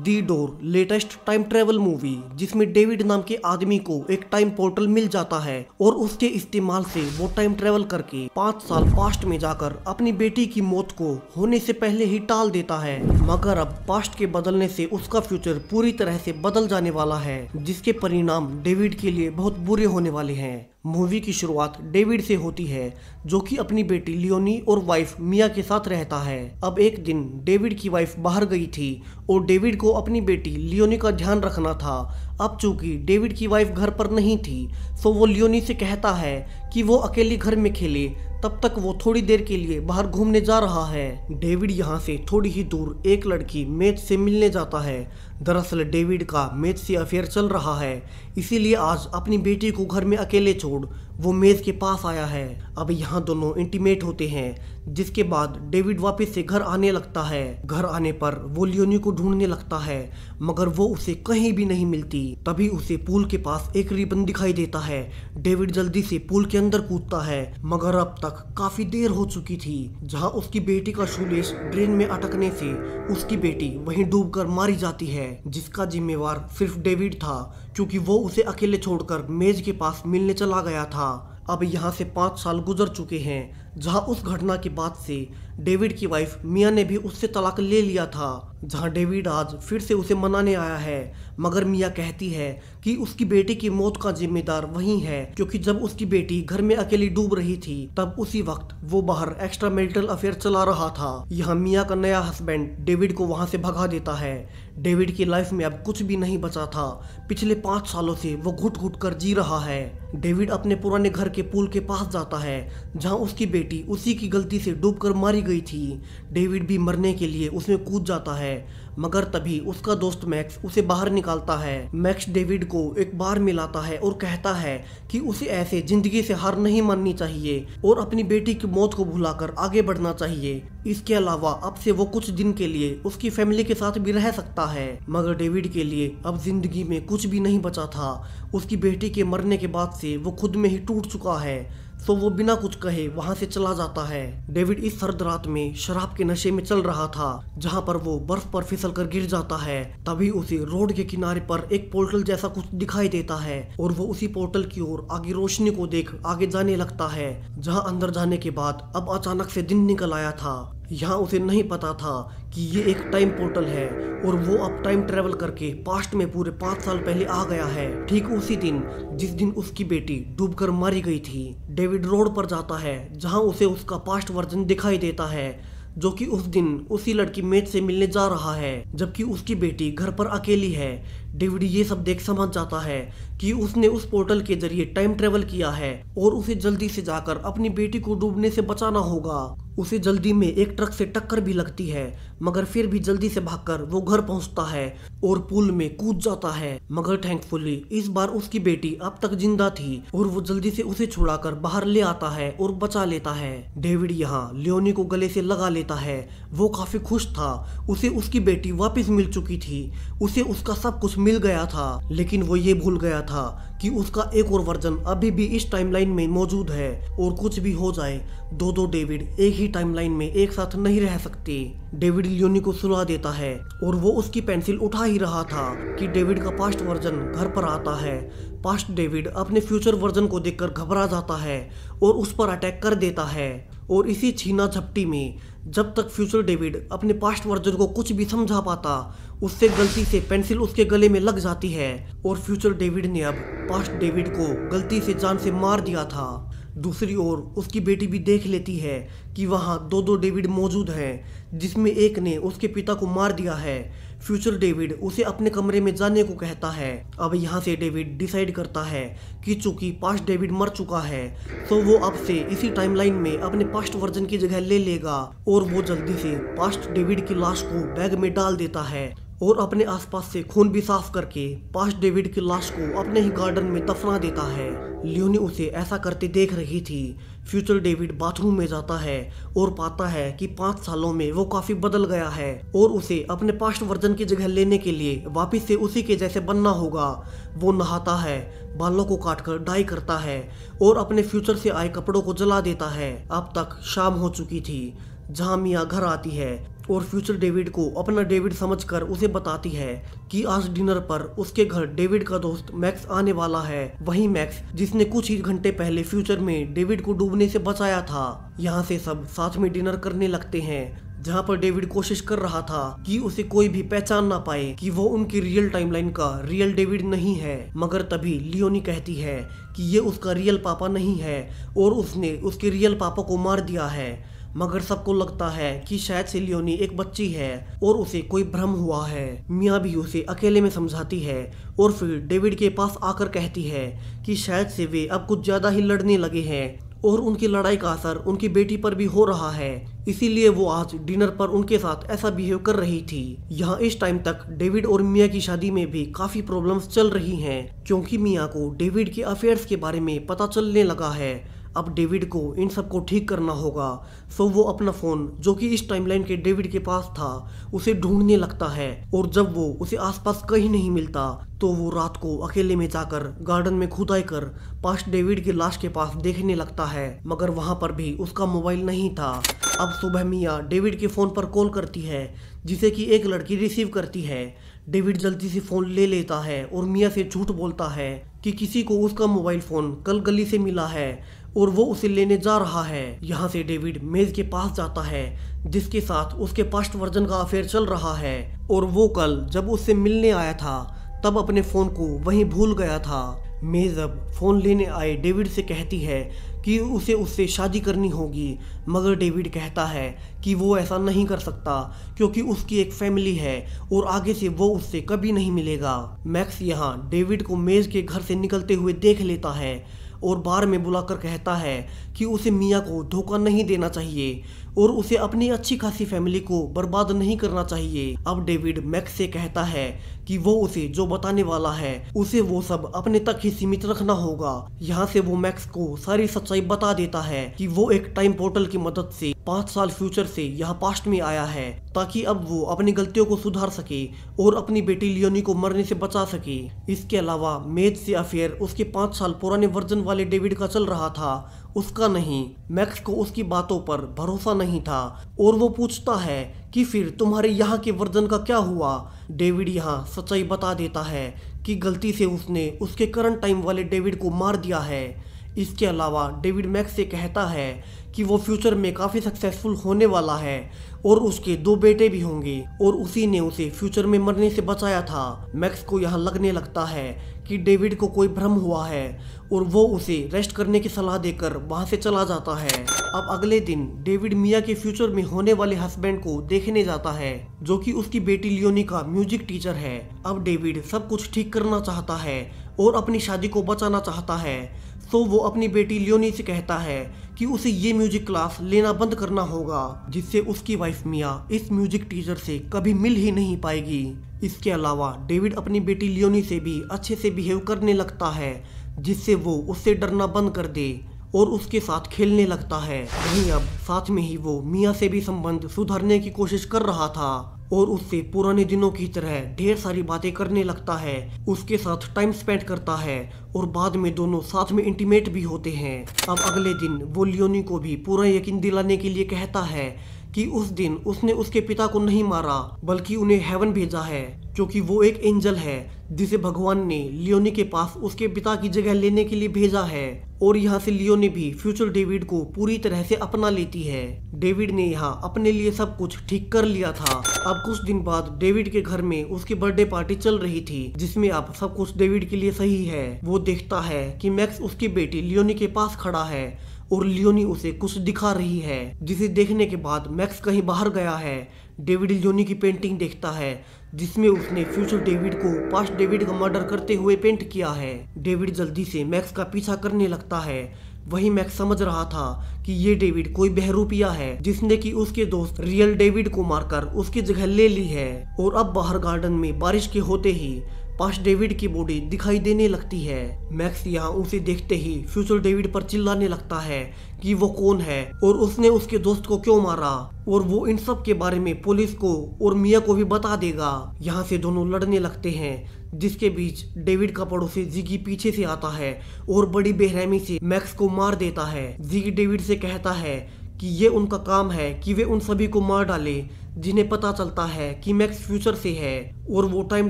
दी door latest time travel movie, जिसमें David नाम के आदमी को एक टाइम पोर्टल मिल जाता है और उसके इस्तेमाल से वो टाइम ट्रेवल करके 5 साल पास्ट में जाकर अपनी बेटी की मौत को होने से पहले ही टाल देता है। मगर अब पास्ट के बदलने से उसका फ्यूचर पूरी तरह से बदल जाने वाला है, जिसके परिणाम डेविड के लिए बहुत बुरे होने वाले हैं। मूवी की शुरुआत डेविड से होती है, जो कि अपनी बेटी लियोनी और वाइफ मिया के साथ रहता है। अब एक दिन डेविड की वाइफ बाहर गई थी और डेविड को अपनी बेटी लियोनी का ध्यान रखना था। अब चूंकि डेविड की वाइफ घर पर नहीं थी, तो वो लियोनी से कहता है कि वो अकेली घर में खेले, तब तक वो थोड़ी देर के लिए बाहर घूमने जा रहा है। डेविड यहाँ से थोड़ी ही दूर एक लड़की मेज से मिलने जाता है। दरअसल डेविड का मेज से अफेयर चल रहा है, इसीलिए आज अपनी बेटी को घर में अकेले छोड़ वो मेज के पास आया है। अब यहाँ दोनों इंटीमेट होते हैं, जिसके बाद डेविड वापस से घर आने लगता है। घर आने पर वो लियोनी को ढूंढने लगता है, मगर वो उसे कहीं भी नहीं मिलती। तभी उसे पूल के पास एक रिबन दिखाई देता है। डेविड जल्दी से पूल के अंदर कूदता है, मगर अब तक काफी देर हो चुकी थी। जहाँ उसकी बेटी का शूलेस ड्रेन में अटकने से उसकी बेटी वहीं डूबकर मारी जाती है, जिसका जिम्मेवार सिर्फ डेविड था, क्योंकि वो उसे अकेले छोड़कर मेज के पास मिलने चला गया था। अब यहाँ से 5 साल गुजर चुके हैं, जहाँ उस घटना के बाद से डेविड की वाइफ मिया ने भी उससे तलाक ले लिया था। जहाँ डेविड आज फिर से उसे मनाने आया है, मगर मिया कहती है कि उसकी बेटी की मौत का जिम्मेदार वही है, क्योंकि जब उसकी बेटी घर में अकेली डूब रही थी, तब उसी वक्त वो बाहर एक्स्ट्रा मैरिटल अफेयर चला रहा था। यहाँ मिया का नया हस्बैंड डेविड को वहाँ से भगा देता है। डेविड की लाइफ में अब कुछ भी नहीं बचा था। पिछले 5 सालों से वो घुट घुट कर जी रहा है। डेविड अपने पुराने घर के पुल के पास जाता है, जहाँ उसकी बेटी उसी की गलती से डूबकर मारी गई थी। डेविड भी मरने के लिए उसमें कूद जाता है, मगर तभी उसका दोस्त मैक्स उसे बाहर निकालता है। मैक्स डेविड को एक बार मिलाता है और कहता है कि उसे ऐसे जिंदगी से हार नहीं माननी चाहिए और अपनी बेटी की मौत को भुलाकर आगे बढ़ना चाहिए। इसके अलावा अब से वो कुछ दिन के लिए उसकी फैमिली के साथ भी रह सकता है। मगर डेविड के लिए अब जिंदगी में कुछ भी नहीं बचा था। उसकी बेटी के मरने के बाद से वो खुद में ही टूट चुका है, तो वो बिना कुछ कहे वहां से चला जाता है। डेविड इस सर्द रात में शराब के नशे में चल रहा था, जहां पर वो बर्फ पर फिसल कर गिर जाता है। तभी उसे रोड के किनारे पर एक पोर्टल जैसा कुछ दिखाई देता है और वो उसी पोर्टल की ओर आगे रोशनी को देख आगे जाने लगता है। जहां अंदर जाने के बाद अब अचानक से दिन निकल आया था। यहाँ उसे नहीं पता था कि ये एक टाइम पोर्टल है और वो अब टाइम ट्रेवल करके पास्ट में पूरे 5 साल पहले आ गया है, ठीक उसी दिन जिस दिन उसकी बेटी डूबकर मारी गई थी। डेविड रोड पर जाता है, जहाँ उसे उसका पास्ट वर्जन दिखाई देता है, जो कि उस दिन उसी लड़की मेज से मिलने जा रहा है, जबकि उसकी बेटी घर पर अकेली है। डेविड ये सब देख समझ जाता है कि उसने उस पोर्टल के जरिए टाइम ट्रेवल किया है और उसे जल्दी से जाकर अपनी बेटी को डूबने से बचाना होगा। उसे जल्दी में एक ट्रक से टक्कर भी लगती है, मगर फिर भी जल्दी से भागकर वो घर पहुंचता है और पूल में कूद जाता है। मगर थैंकफुली इस बार उसकी बेटी अब तक जिंदा थी और वो जल्दी से उसे छुड़ाकर बाहर ले आता है और बचा लेता है। डेविड यहाँ लियोनी को गले से लगा लेता है। वो काफी खुश था, उसे उसकी बेटी वापस मिल चुकी थी, उसे उसका सब कुछ मिल गया था। लेकिन वो ये भूल गया था कि उसका एक और वर्जन अभी भी इस टाइमलाइन में मौजूद है और कुछ भी हो जाए, दो डेविड एक ही टाइमलाइन में एक साथ नहीं रह सकते। डेविड लियोनी को सुला देता है और वो उसकी पेंसिल उठा ही रहा था कि डेविड का पास्ट वर्जन घर पर आता है। पास्ट डेविड अपने फ्यूचर वर्जन को देखकर घबरा जाता है और उस पर अटैक कर देता है। और इसी छीना झपटी में जब तक फ्यूचर डेविड अपने पास्ट वर्जन को कुछ भी समझा पाता, उससे गलती से पेंसिल उसके गले में लग जाती है और फ्यूचर डेविड ने अब पास्ट डेविड को गलती से जान से मार दिया था। दूसरी ओर उसकी बेटी भी देख लेती है कि वहाँ दो डेविड मौजूद हैं, जिसमें एक ने उसके पिता को मार दिया है। फ्यूचर डेविड उसे अपने कमरे में जाने को कहता है। अब यहाँ से डेविड डिसाइड करता है कि चूंकि पास्ट डेविड मर चुका है, तो वो अब से इसी टाइमलाइन में अपने पास्ट वर्जन की जगह ले लेगा और वो जल्दी से पास्ट डेविड की लाश को बैग में डाल देता है और अपने आसपास से खून भी साफ करके पास्ट डेविड की लाश को अपने ही गार्डन में दफना देता है। लियोनी उसे ऐसा करते देख रही थी। फ्यूचर डेविड बाथरूम में जाता है और पाता है कि 5 सालों में वो काफी बदल गया है और उसे अपने पास्ट वर्जन की जगह लेने के लिए वापस से उसी के जैसे बनना होगा। वो नहाता है, बालों को काटकर डाई करता है और अपने फ्यूचर से आए कपड़ों को जला देता है। अब तक शाम हो चुकी थी। जहाँ मिया घर आती है और फ्यूचर डेविड को अपना डेविड समझकर उसे बताती है कि आज डिनर पर उसके घर डेविड का दोस्त मैक्स आने वाला है। वही मैक्स जिसने कुछ ही घंटे पहले फ्यूचर में डेविड को डूबने से बचाया था। यहाँ से सब साथ में डिनर करने लगते हैं, जहाँ पर डेविड कोशिश कर रहा था कि उसे कोई भी पहचान ना पाए कि वो उनकी रियल टाइमलाइन का रियल डेविड नहीं है। मगर तभी लियोनी कहती है कि ये उसका रियल पापा नहीं है और उसने उसके रियल पापा को मार दिया है। मगर सबको लगता है कि शायद से लियोनी एक बच्ची है और उसे कोई भ्रम हुआ है। मिया भी उसे अकेले में समझाती है और फिर डेविड के पास आकर कहती है कि शायद से वे अब कुछ ज्यादा ही लड़ने लगे हैं और उनकी लड़ाई का असर उनकी बेटी पर भी हो रहा है, इसीलिए वो आज डिनर पर उनके साथ ऐसा बिहेव कर रही थी। यहाँ इस टाइम तक डेविड और मिया की शादी में भी काफी प्रॉब्लम्स चल रही हैं, क्योंकि मिया को डेविड के अफेयर्स के बारे में पता चलने लगा है। अब डेविड को इन सब को ठीक करना होगा। सो वो अपना फोन जो कि इस टाइमलाइन के डेविड के पास था उसे ढूंढने लगता है और जब वो उसे आसपास कहीं नहीं मिलता तो वो रात को अकेले में जाकर गार्डन में खुदाई कर पास्ट डेविड की लाश के पास देखने लगता है, मगर वहां पर भी उसका मोबाइल नहीं था। अब सुबह मिया डेविड के फोन पर कॉल करती है जिसे कि एक लड़की रिसीव करती है। डेविड जल्दी से फोन ले लेता है और मिया से झूठ बोलता है कि किसी को उसका मोबाइल फोन कल गली से मिला है और वो उसे लेने जा रहा है। यहाँ से डेविड मेज के पास जाता है जिसके साथ उसके पास्ट वर्जन का अफेयर चल रहा है और वो कल जब उससे मिलने आया था तब अपने फोन को वहीं भूल गया था। मेज अब फोन लेने आए डेविड से कहती है कि उसे उससे शादी करनी होगी, मगर डेविड कहता है कि वो ऐसा नहीं कर सकता क्योंकि उसकी एक फैमिली है और आगे से वो उससे कभी नहीं मिलेगा। मैक्स यहाँ डेविड को मेज के घर से निकलते हुए देख लेता है और बार में बुलाकर कहता है कि उसे मिया को धोखा नहीं देना चाहिए और उसे अपनी अच्छी खासी फैमिली को बर्बाद नहीं करना चाहिए। अब डेविड मैक्स से कहता है कि वो उसे जो बताने वाला है उसे वो सब अपने तक ही सीमित रखना होगा। यहाँ से वो मैक्स को सारी सच्चाई बता देता है कि वो एक टाइम पोर्टल की मदद से 5 साल फ्यूचर से यहाँ पास्ट में आया है ताकि अब वो अपनी गलतियों को सुधार सके और अपनी बेटी लियोनी को मरने से बचा सके। इसके अलावा मेज से अफेयर उसके 5 साल पुराने वर्जन वाले डेविड का चल रहा था, उसका नहीं। मैक्स को उसकी बातों पर भरोसा नहीं था और वो पूछता है कि फिर तुम्हारे यहाँ के वर्जन का क्या हुआ। डेविड यहाँ सच्चाई बता देता है कि गलती से उसने उसके करंट टाइम वाले डेविड को मार दिया है। इसके अलावा डेविड मैक्स से कहता है कि वो फ्यूचर में काफ़ी सक्सेसफुल होने वाला है और उसके 2 बेटे भी होंगे और उसी ने उसे फ्यूचर में मरने से बचाया था। मैक्स को यहाँ लगने लगता है कि डेविड को कोई भ्रम हुआ है और वो उसे रेस्ट करने की सलाह देकर वहाँ से चला जाता है। अब अगले दिन डेविड मिया के फ्यूचर में होने वाले हस्बैंड को देखने जाता है जो कि उसकी बेटी लियोनी का म्यूजिक टीचर है। अब डेविड सब कुछ ठीक करना चाहता है और अपनी शादी को बचाना चाहता है, तो वो अपनी बेटी लियोनी से कहता है कि उसे ये म्यूजिक क्लास लेना बंद करना होगा जिससे उसकी वाइफ मिया इस म्यूजिक टीचर से कभी मिल ही नहीं पाएगी। इसके अलावा डेविड अपनी बेटी लियोनी से भी अच्छे से बिहेव करने लगता है जिससे वो उससे डरना बंद कर दे और उसके साथ खेलने लगता है। वहीं अब साथ में ही वो मिया से भी संबंध सुधारने की कोशिश कर रहा था और उससे पुराने दिनों की तरह ढेर सारी बातें करने लगता है, उसके साथ टाइम स्पेंड करता है और बाद में दोनों साथ में इंटीमेट भी होते हैं। अब अगले दिन वो लियोनी को भी पूरा यकीन दिलाने के लिए कहता है कि उस दिन उसने उसके पिता को नहीं मारा बल्कि उन्हें हेवन भेजा है क्योंकि वो एक एंजल है जिसे भगवान ने लियोनी के पास उसके पिता की जगह लेने के लिए भेजा है। और यहाँ से लियोनी भी फ्यूचर डेविड को पूरी तरह से अपना लेती है। डेविड ने यहाँ अपने लिए सब कुछ ठीक कर लिया था। अब कुछ दिन बाद डेविड के घर में उसकी बर्थडे पार्टी चल रही थी जिसमें अब सब कुछ डेविड के लिए सही है। वो देखता है कि मैक्स उसकी बेटी लियोनी के पास खड़ा है और लियोनी उसे कुछ दिखा रही है जिसे देखने के बाद मैक्स कहीं बाहर गया है। डेविड लियोनी की पेंटिंग देखता है जिसमें उसने फ्यूचर डेविड को पास्ट डेविड का मर्डर करते हुए पेंट किया है। डेविड जल्दी से मैक्स का पीछा करने लगता है। वही मैक्स समझ रहा था कि ये डेविड कोई बहरूपिया है जिसने कि उसके दोस्त रियल डेविड को मारकर उसकी जगह ले ली है। और अब बाहर गार्डन में बारिश के होते ही पास्ट डेविड की बॉडी दिखाई देने लगती है। मैक्स यहाँ उसे देखते ही फ्यूचर डेविड पर चिल्लाने लगता है कि वो कौन है और उसने उसके दोस्त को क्यों मारा और वो इन सब के बारे में पुलिस को और मिया को भी बता देगा। यहाँ से दोनों लड़ने लगते हैं जिसके बीच डेविड का पड़ोसी जिगी पीछे से आता है और बड़ी बेरहमी से मैक्स को मार देता है। जिगी डेविड से कहता है कि ये उनका काम है कि वे उन सभी को मार डाले जिन्हें पता चलता है कि मैक्स फ्यूचर से है और वो टाइम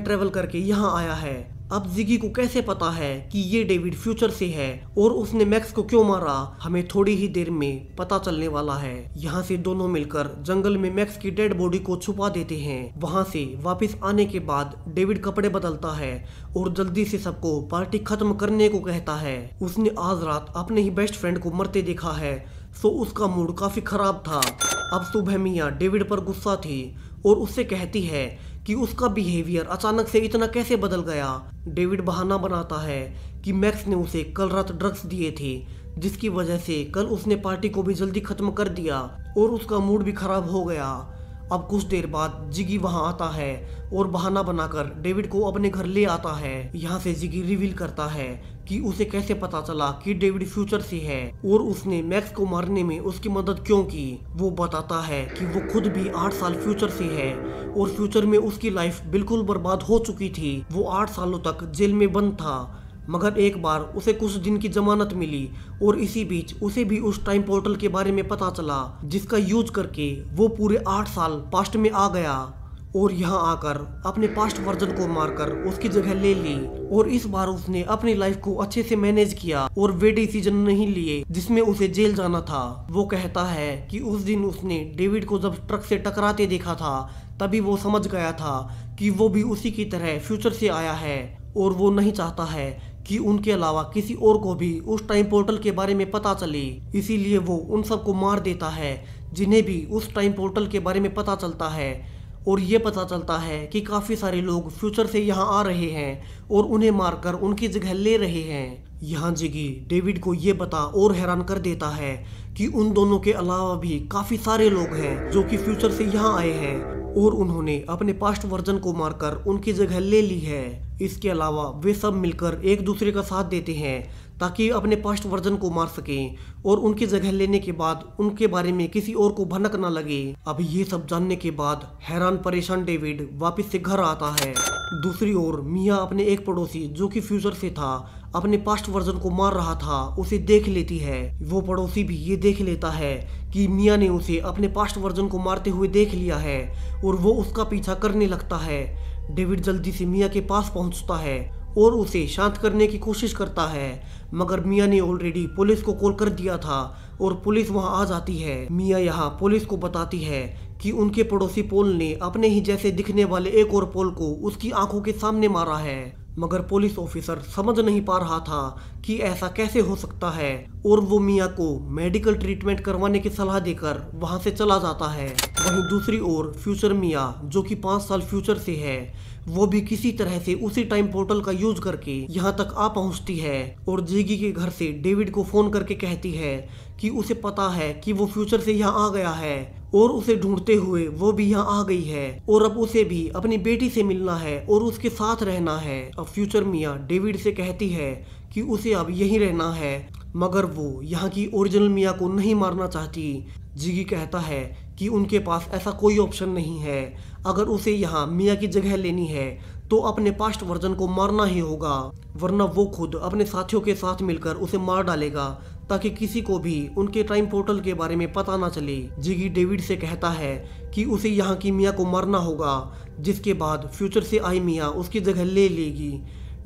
ट्रेवल करके यहाँ आया है। अब जिगी को कैसे पता है कि ये डेविड फ्यूचर से है और उसने मैक्स को क्यों मारा, हमें थोड़ी ही देर में पता चलने वाला है। यहाँ से दोनों मिलकर जंगल में मैक्स की डेड बॉडी को छुपा देते हैं। वहाँ से वापस आने के बाद डेविड कपड़े बदलता है और जल्दी से सबको पार्टी खत्म करने को कहता है। उसने आज रात अपने ही बेस्ट फ्रेंड को मरते देखा है, सो उसका मूड काफी खराब था। अब सुबह मिया डेविड पर गुस्सा थी और उससे कहती है कि उसका बिहेवियर अचानक से इतना कैसे बदल गया। डेविड बहाना बनाता है कि मैक्स ने उसे कल रात ड्रग्स दिए थे, जिसकी वजह से कल उसने पार्टी को भी जल्दी खत्म कर दिया और उसका मूड भी खराब हो गया। अब कुछ देर बाद जिगी वहां आता है और बहाना बनाकर डेविड को अपने घर ले आता है। यहाँ से जिगी रिवील करता है कि उसे कैसे पता चला कि डेविड फ्यूचर से है और उसने मैक्स को मारने में उसकी मदद क्यों की। वो बताता है कि वो खुद भी 8 साल फ्यूचर से है और फ्यूचर में उसकी लाइफ बिल्कुल बर्बाद हो चुकी थी। वो 8 सालों तक जेल में बंद था, मगर एक बार उसे कुछ दिन की जमानत मिली और इसी बीच उसे भी उस टाइम पोर्टल के बारे में पता चला जिसका यूज करके वो पूरे 8 साल पास्ट में आ गया और यहाँ आकर अपने पास्ट वर्जन को मारकर उसकी जगह ले ली। और इस बार उसने अपनी लाइफ को अच्छे से मैनेज किया और वे डिसीजन नहीं लिए जिसमें उसे जेल जाना था। वो कहता है कि उस दिन उसने डेविड को जब ट्रक से टकराते देखा था तभी वो समझ गया था कि वो भी उसी की तरह फ्यूचर से आया है और वो नहीं चाहता है कि उनके अलावा किसी और को भी उस टाइम पोर्टल के बारे में पता चले। इसीलिए वो उन सबको मार देता है जिन्हें भी उस टाइम पोर्टल के बारे में पता चलता है। और ये पता चलता है कि काफ़ी सारे लोग फ्यूचर से यहाँ आ रहे हैं और उन्हें मारकर उनकी जगह ले रहे हैं। यहाँ जिगी डेविड को ये बता और हैरान कर देता है कि उन दोनों के अलावा भी काफ़ी सारे लोग हैं जो कि फ्यूचर से यहाँ आए हैं और उन्होंने अपने पास्ट वर्जन को मारकर उनकी जगह ले ली है। इसके अलावा वे सब मिलकर एक दूसरे का साथ देते हैं ताकि अपने पास्ट वर्जन को मार सकें और उनकी जगह लेने के बाद उनके बारे में किसी और को भनक न लगे। अब ये सब जानने के बाद हैरान परेशान डेविड वापस से घर आता है। दूसरी ओर मिया अपने एक पड़ोसी जो कि फ्यूचर से था अपने पास्ट वर्जन को मार रहा था उसे देख लेती है। वो पड़ोसी भी ये देख लेता है कि मिया ने उसे अपने पास्ट वर्जन को मारते हुए देख लिया है और वो उसका पीछा करने लगता है। डेविड जल्दी से मिया के पास पहुंचता है और उसे शांत करने की कोशिश करता है, मगर मिया ने ऑलरेडी पुलिस को कॉल कर दिया था और पुलिस वहां आ जाती है। मिया यहाँ पुलिस को बताती है कि उनके पड़ोसी पोल ने अपने ही जैसे दिखने वाले एक और पोल को उसकी आंखों के सामने मारा है, मगर पुलिस ऑफिसर समझ नहीं पा रहा था कि ऐसा कैसे हो सकता है और वो मिया को मेडिकल ट्रीटमेंट करवाने की सलाह देकर वहां से चला जाता है। वहीं दूसरी ओर फ्यूचर मिया जो कि 5 साल फ्यूचर से है वो भी किसी तरह से उसी टाइम पोर्टल का यूज करके यहाँ तक आ पहुँचती है और जिगी के घर से डेविड को फोन करके कहती है कि उसे पता है कि वो फ्यूचर से यहाँ आ गया है और उसे ढूंढते हुए वो भी यहाँ आ गई है और अब उसे भी अपनी बेटी से मिलना है और उसके साथ रहना है। अब फ्यूचर मिया डेविड से कहती है कि उसे अब यहीं रहना है, मगर वो यहाँ की ओरिजिनल मिया को नहीं मारना चाहती। जिगी कहता है कि उनके पास ऐसा कोई ऑप्शन नहीं है, अगर उसे यहाँ मिया की जगह लेनी है तो अपने पास्ट वर्जन को मारना ही होगा, वरना वो खुद अपने साथियों के साथ मिलकर उसे मार डालेगा ताकि किसी को भी उनके टाइम पोर्टल के बारे में पता ना चले। जिगी डेविड से कहता है कि उसे यहाँ की मिया को मारना होगा, जिसके बाद फ्यूचर से आई मिया उसकी जगह ले लेगी।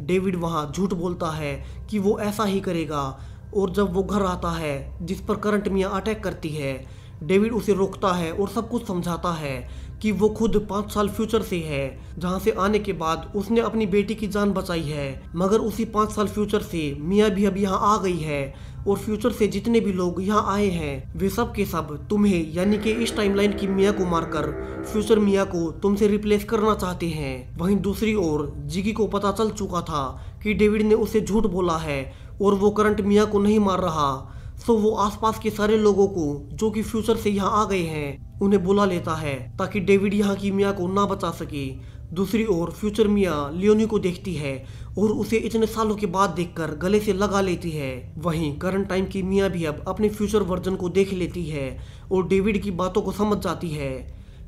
डेविड वहाँ झूठ बोलता है कि वो ऐसा ही करेगा और जब वो घर आता है जिस पर करंट मिया अटैक करती है, डेविड उसे रोकता है और सब कुछ समझाता है कि वो खुद 5 साल फ्यूचर से है, जहां से आने के बाद उसने अपनी बेटी की जान बचाई है, मगर उसी 5 साल फ्यूचर से मिया भी अब यहाँ आ गई है और फ्यूचर से जितने भी लोग यहाँ आए हैं वे सब के सब तुम्हें यानी कि इस टाइमलाइन की मिया को मारकर फ्यूचर मिया को तुमसे रिप्लेस करना चाहते हैं। वहीं दूसरी ओर जिगी को पता चल चुका था कि डेविड ने उसे झूठ बोला है और वो करंट मिया को नहीं मार रहा, सो वो आसपास के सारे लोगों को जो कि फ्यूचर से यहाँ आ गए हैं उन्हें बुला लेता है ताकि डेविड यहाँ की मिया को ना बचा सके। दूसरी ओर फ्यूचर मिया लियोनी को देखती है और उसे इतने सालों के बाद देखकर गले से लगा लेती है। वहीं करंट टाइम की मिया भी अब अपने फ्यूचर वर्जन को देख लेती है और डेविड की बातों को समझ जाती है।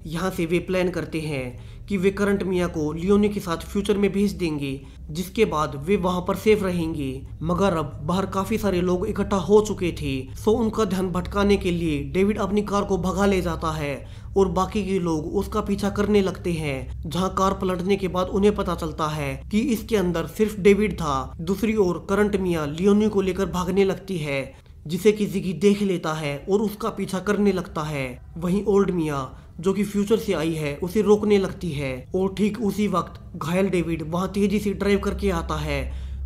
यहाँ से वे प्लान करते हैं कि वे करंट मिया को लियोनी के साथ फ्यूचर में भेज देंगे, जिसके बाद वे वहां पर सेफ रहेंगे। मगर अब बाहर काफी सारे लोग इकट्ठा हो चुके थे, सो उनका ध्यान भटकाने के लिए डेविड अपनी कार को भगा ले जाता है और बाकी के लोग उसका पीछा करने लगते हैं। जहां कार पलटने के बाद उन्हें पता चलता है कि इसके अंदर सिर्फ डेविड था। दूसरी ओर करंट मिया लियोनी को लेकर भागने लगती है, जिसे किसी की देख लेता है और उसका पीछा करने लगता है। वहीं ओल्ड मिया जो कि फ्यूचर से आई है उसे रोकने लगती है और ठीक उसी वक्त घायल डेविड वहां तेजी से ड्राइव करके आता है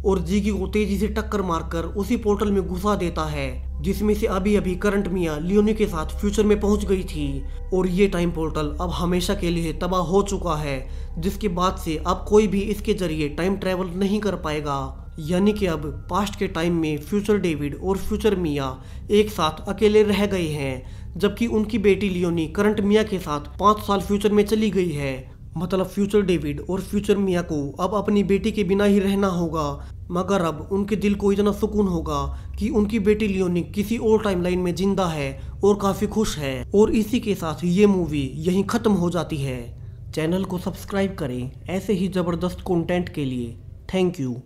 और जीगी को तेजी से टक्कर मारकर उसी पोर्टल में घुसा देता है, जिसमें से अभी अभी करंट मिया लियोनी के साथ फ्यूचर में पहुंच गई थी। और ये टाइम पोर्टल अब हमेशा के लिए तबाह हो चुका है, जिसके बाद से अब कोई भी इसके जरिए टाइम ट्रेवल नहीं कर पाएगा। यानी कि अब पास्ट के टाइम में फ्यूचर डेविड और फ्यूचर मिया एक साथ अकेले रह गए हैं, जबकि उनकी बेटी लियोनी करंट मिया के साथ 5 साल फ्यूचर में चली गई है। मतलब फ्यूचर डेविड और फ्यूचर मिया को अब अपनी बेटी के बिना ही रहना होगा। मगर अब उनके दिल को इतना सुकून होगा कि उनकी बेटी लियोनी किसी और टाइमलाइन में जिंदा है और काफी खुश है। और इसी के साथ ये मूवी यहीं खत्म हो जाती है। चैनल को सब्सक्राइब करें ऐसे ही जबरदस्त कंटेंट के लिए। Thank you.